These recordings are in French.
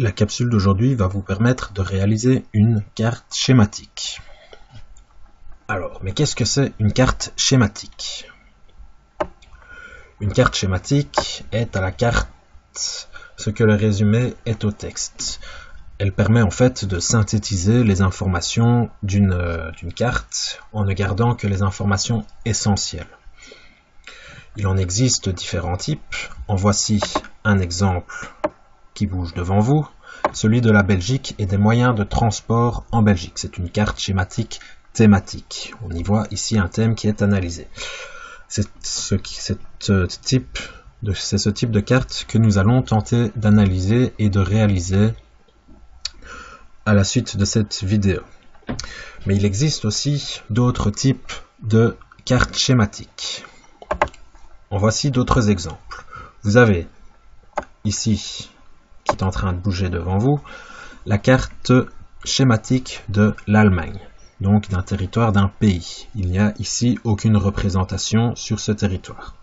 La capsule d'aujourd'hui va vous permettre de réaliser une carte schématique. Alors, mais qu'est-ce que c'est une carte schématique? Une carte schématique est à la carte ce que le résumé est au texte. Elle permet en fait de synthétiser les informations d'une carte en ne gardant que les informations essentielles. Il en existe différents types. En voici un exemple qui bouge devant vous, celui de la Belgique et des moyens de transport en Belgique. C'est une carte schématique thématique. On y voit ici un thème qui est analysé. C'est ce type de carte que nous allons tenter d'analyser et de réaliser à la suite de cette vidéo. Mais il existe aussi d'autres types de cartes schématiques. En voici d'autres exemples. Vous avez ici, qui est en train de bouger devant vous, la carte schématique de l'Allemagne, donc d'un territoire d'un pays. Il n'y a ici aucune représentation sur ce territoire.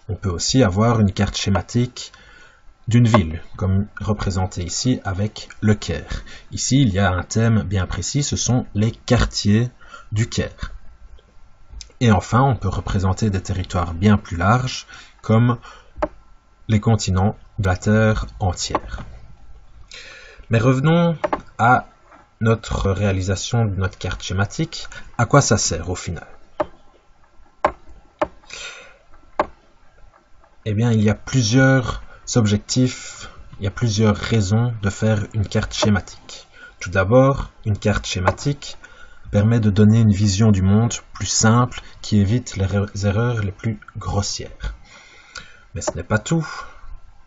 On peut aussi avoir une carte schématique d'une ville, comme représenté ici avec le Caire. Ici, il y a un thème bien précis, ce sont les quartiers du Caire. Et enfin, on peut représenter des territoires bien plus larges, comme les continents de la Terre entière. Mais revenons à notre réalisation de notre carte schématique. À quoi ça sert au final? Eh bien, il y a plusieurs objectifs, il y a plusieurs raisons de faire une carte schématique. Tout d'abord, une carte schématique permet de donner une vision du monde plus simple qui évite les erreurs les plus grossières. Mais ce n'est pas tout.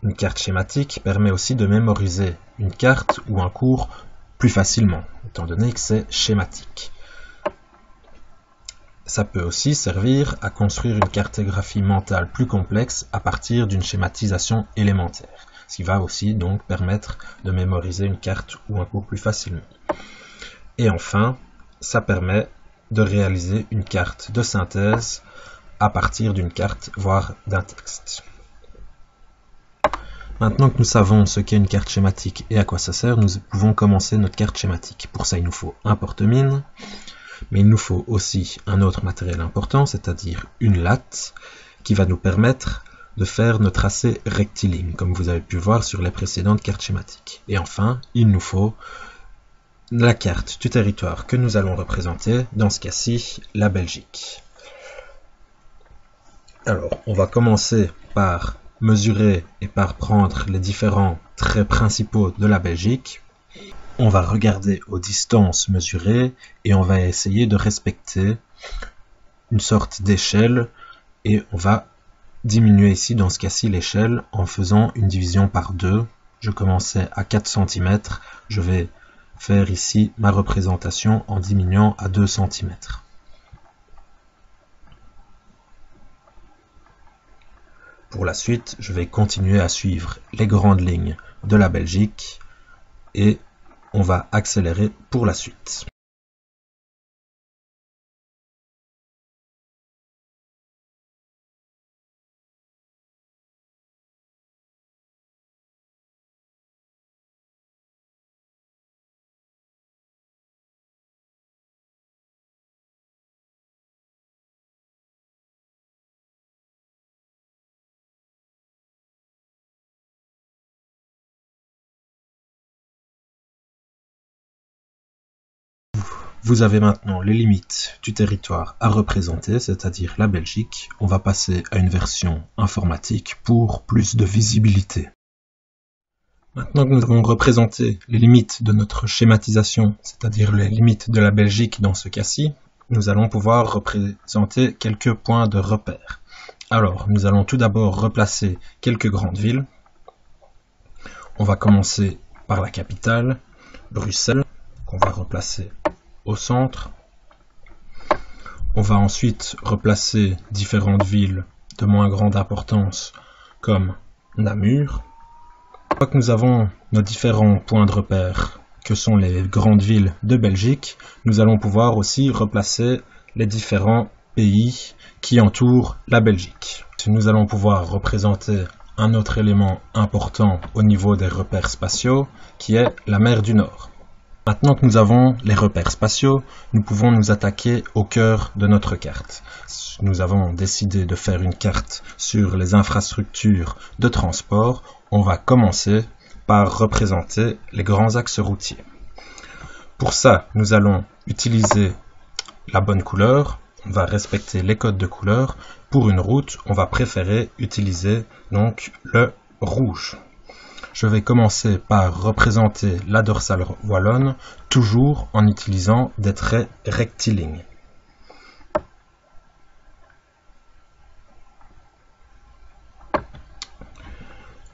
Une carte schématique permet aussi de mémoriser une carte ou un cours plus facilement, étant donné que c'est schématique. Ça peut aussi servir à construire une cartographie mentale plus complexe à partir d'une schématisation élémentaire, ce qui va aussi donc permettre de mémoriser une carte ou un cours plus facilement. Et enfin, ça permet de réaliser une carte de synthèse à partir d'une carte, voire d'un texte. Maintenant que nous savons ce qu'est une carte schématique et à quoi ça sert, nous pouvons commencer notre carte schématique. Pour ça, il nous faut un porte-mine, mais il nous faut aussi un autre matériel important, c'est-à-dire une latte, qui va nous permettre de faire nos tracés rectilignes, comme vous avez pu voir sur les précédentes cartes schématiques. Et enfin, il nous faut la carte du territoire que nous allons représenter, dans ce cas-ci, la Belgique. Alors, on va commencer par mesurer et par prendre les différents traits principaux de la Belgique. On va regarder aux distances mesurées et on va essayer de respecter une sorte d'échelle et on va diminuer ici, dans ce cas-ci, l'échelle en faisant une division par 2. Je commençais à 4 cm, je vais faire ici ma représentation en diminuant à 2 cm. Pour la suite, je vais continuer à suivre les grandes lignes de la Belgique et on va accélérer pour la suite. Vous avez maintenant les limites du territoire à représenter, c'est-à-dire la Belgique. On va passer à une version informatique pour plus de visibilité. Maintenant que nous avons représenté les limites de notre schématisation, c'est-à-dire les limites de la Belgique dans ce cas-ci, nous allons pouvoir représenter quelques points de repère. Alors, nous allons tout d'abord replacer quelques grandes villes. On va commencer par la capitale, Bruxelles, qu'on va replacer au centre. On va ensuite replacer différentes villes de moins grande importance comme Namur. Une fois que nous avons nos différents points de repère que sont les grandes villes de Belgique, nous allons pouvoir aussi replacer les différents pays qui entourent la Belgique. Nous allons pouvoir représenter un autre élément important au niveau des repères spatiaux qui est la mer du Nord. Maintenant que nous avons les repères spatiaux, nous pouvons nous attaquer au cœur de notre carte. Nous avons décidé de faire une carte sur les infrastructures de transport. On va commencer par représenter les grands axes routiers. Pour ça, nous allons utiliser la bonne couleur. On va respecter les codes de couleur. Pour une route, on va préférer utiliser donc le rouge. Je vais commencer par représenter la dorsale wallonne, toujours en utilisant des traits rectilignes.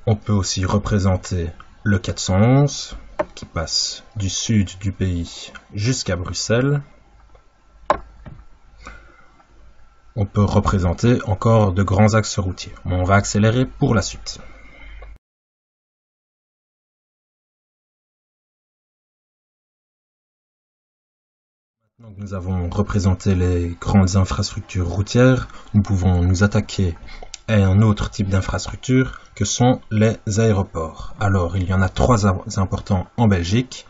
On peut aussi représenter le 411, qui passe du sud du pays jusqu'à Bruxelles. On peut représenter encore de grands axes routiers. On va accélérer pour la suite. Donc nous avons représenté les grandes infrastructures routières. Nous pouvons nous attaquer à un autre type d'infrastructure que sont les aéroports. Alors, il y en a trois importants en Belgique.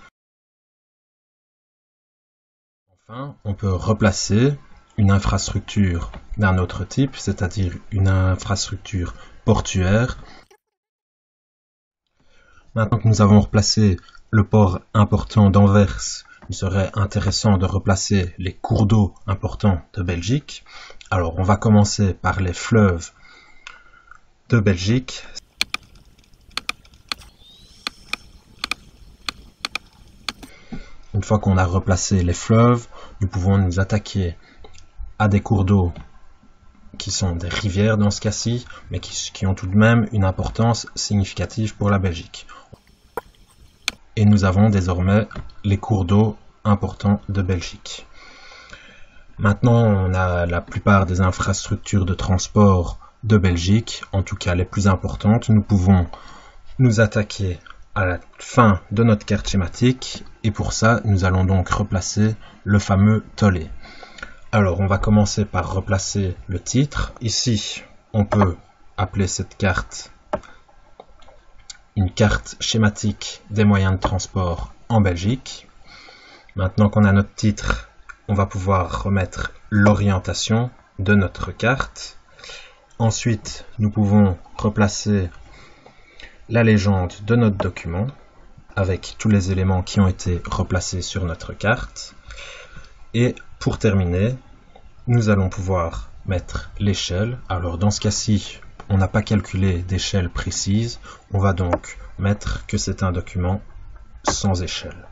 Enfin, on peut replacer une infrastructure d'un autre type, c'est-à-dire une infrastructure portuaire. Maintenant que nous avons replacé le port important d'Anvers, il serait intéressant de replacer les cours d'eau importants de Belgique. Alors, on va commencer par les fleuves de Belgique. Une fois qu'on a replacé les fleuves, nous pouvons nous attaquer à des cours d'eau qui sont des rivières dans ce cas-ci, mais qui ont tout de même une importance significative pour la Belgique. Et nous avons désormais les cours d'eau importants de Belgique. Maintenant, on a la plupart des infrastructures de transport de Belgique, en tout cas les plus importantes. Nous pouvons nous attaquer à la fin de notre carte schématique, et pour ça, nous allons donc replacer le fameux tollé. Alors, on va commencer par replacer le titre. Ici, on peut appeler cette carte une carte schématique des moyens de transport en Belgique. Maintenant qu'on a notre titre, on va pouvoir remettre l'orientation de notre carte. Ensuite, nous pouvons replacer la légende de notre document avec tous les éléments qui ont été replacés sur notre carte. Et pour terminer, nous allons pouvoir mettre l'échelle. Alors dans ce cas-ci, on n'a pas calculé d'échelle précise. On va donc mettre que c'est un document sans échelle.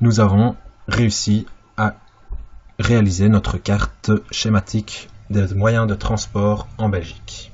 Nous avons réussi à réaliser notre carte schématique des moyens de transport en Belgique.